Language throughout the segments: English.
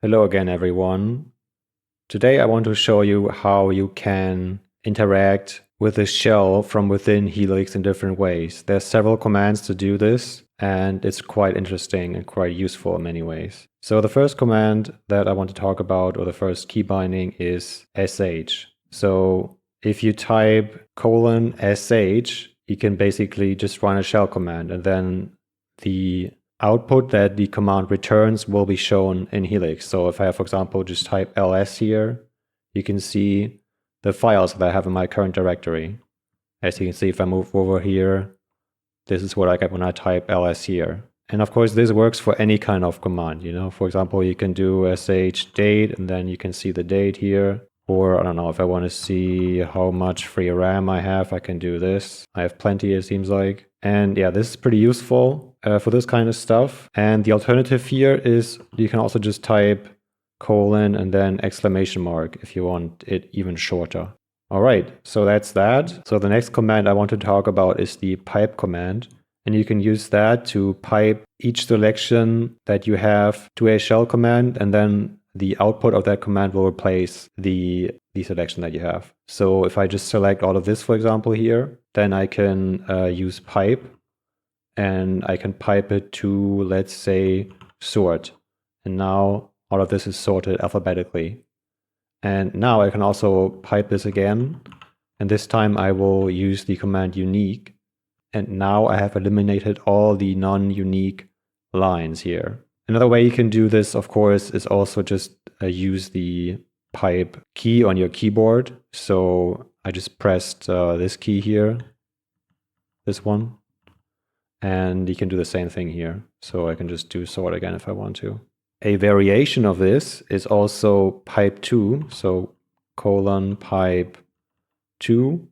Hello again, everyone. Today I want to show you how you can interact with the shell from within Helix in different ways. There's several commands to do this, and it's quite interesting and quite useful in many ways. So the first command that I want to talk about, or the first key binding, is sh. So if you type :sh, you can basically just run a shell command, and then the output that the command returns will be shown in Helix. So if I, for example, just type ls here, you can see the files that I have in my current directory. As you can see, if I move over here, this is what I get when I type ls here. And of course, this works for any kind of command. For example, you can do sh date, and then you can see the date here. Or I don't know, if I want to see how much free RAM I have, I can do this. I have plenty, it seems like. And yeah, this is pretty useful for this kind of stuff. And the alternative here is you can also just type : and then exclamation mark if you want it even shorter. All right, so that's that. So the next command I want to talk about is the pipe command. And you can use that to pipe each selection that you have to a shell command, and then the output of that command will replace the selection that you have. So if I just select all of this, for example, here, then I can use pipe, and I can pipe it to, let's say, sort. And now all of this is sorted alphabetically. And now I can also pipe this again, and this time I will use the command uniq. And now I have eliminated all the non-unique lines here. Another way you can do this, of course, is also just use the pipe key on your keyboard. So I just pressed this key here, this one, and you can do the same thing here. So I can just do sort again if I want to. A variation of this is also pipe 2, so :pipe 2.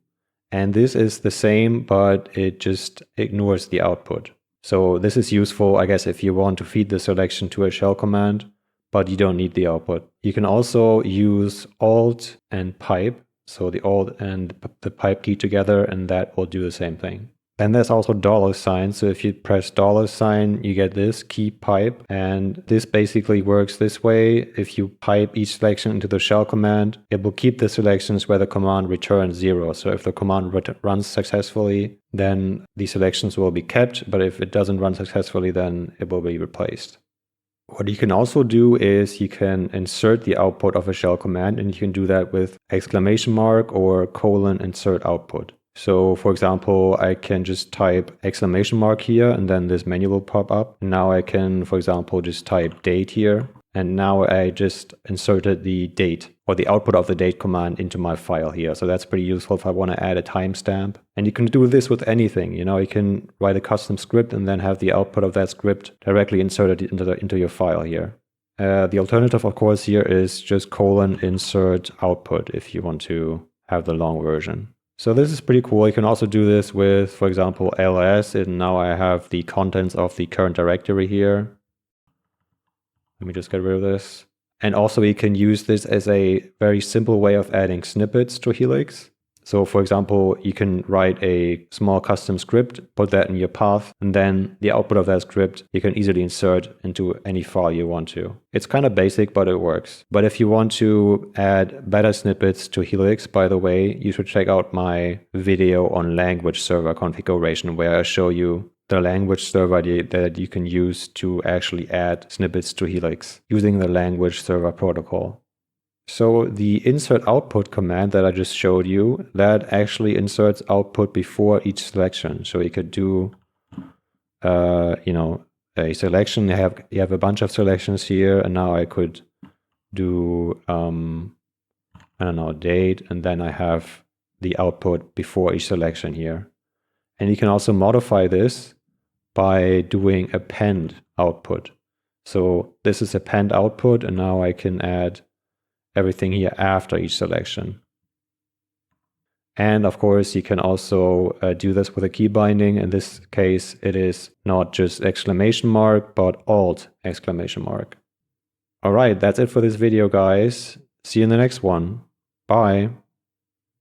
And this is the same, but it just ignores the output. So this is useful, I guess, if you want to feed the selection to a shell command, but you don't need the output. You can also use alt and pipe, so the alt and the pipe key together, and that will do the same thing. Then there's also $sign. So if you press $sign, you get this key pipe. And this basically works this way. If you pipe each selection into the shell command, it will keep the selections where the command returns 0. So if the command runs successfully, then the selections will be kept. But if it doesn't run successfully, then it will be replaced. What you can also do is you can insert the output of a shell command, and you can do that with exclamation mark or : insert output. So for example, I can just type exclamation mark here, and then this menu will pop up. Now I can, for example, just type date here. And now I just inserted the date, or the output of the date command, into my file here. So that's pretty useful if I want to add a timestamp. And you can do this with anything. You can write a custom script and then have the output of that script directly inserted into your file here. The alternative, of course, here is just : insert output if you want to have the long version. So this is pretty cool. You can also do this with, for example, ls, and now I have the contents of the current directory here. Let me just get rid of this. And also you can use this as a very simple way of adding snippets to Helix. So for example, you can write a small custom script, put that in your path, and then the output of that script you can easily insert into any file you want to. It's kind of basic, but it works. But if you want to add better snippets to Helix, by the way, you should check out my video on language server configuration, where I show you the language server that you can use to actually add snippets to Helix using the language server protocol. So the insert output command that I just showed you, that actually inserts output before each selection. So you could do, a selection. You have a bunch of selections here, and now I could do, date, and then I have the output before each selection here. And you can also modify this by doing append output. So this is append output, and now I can add everything here after each selection. And of course, you can also do this with a key binding. In this case, it is not just exclamation mark, but alt exclamation mark. All right, that's it for this video, guys. See you in the next one. Bye.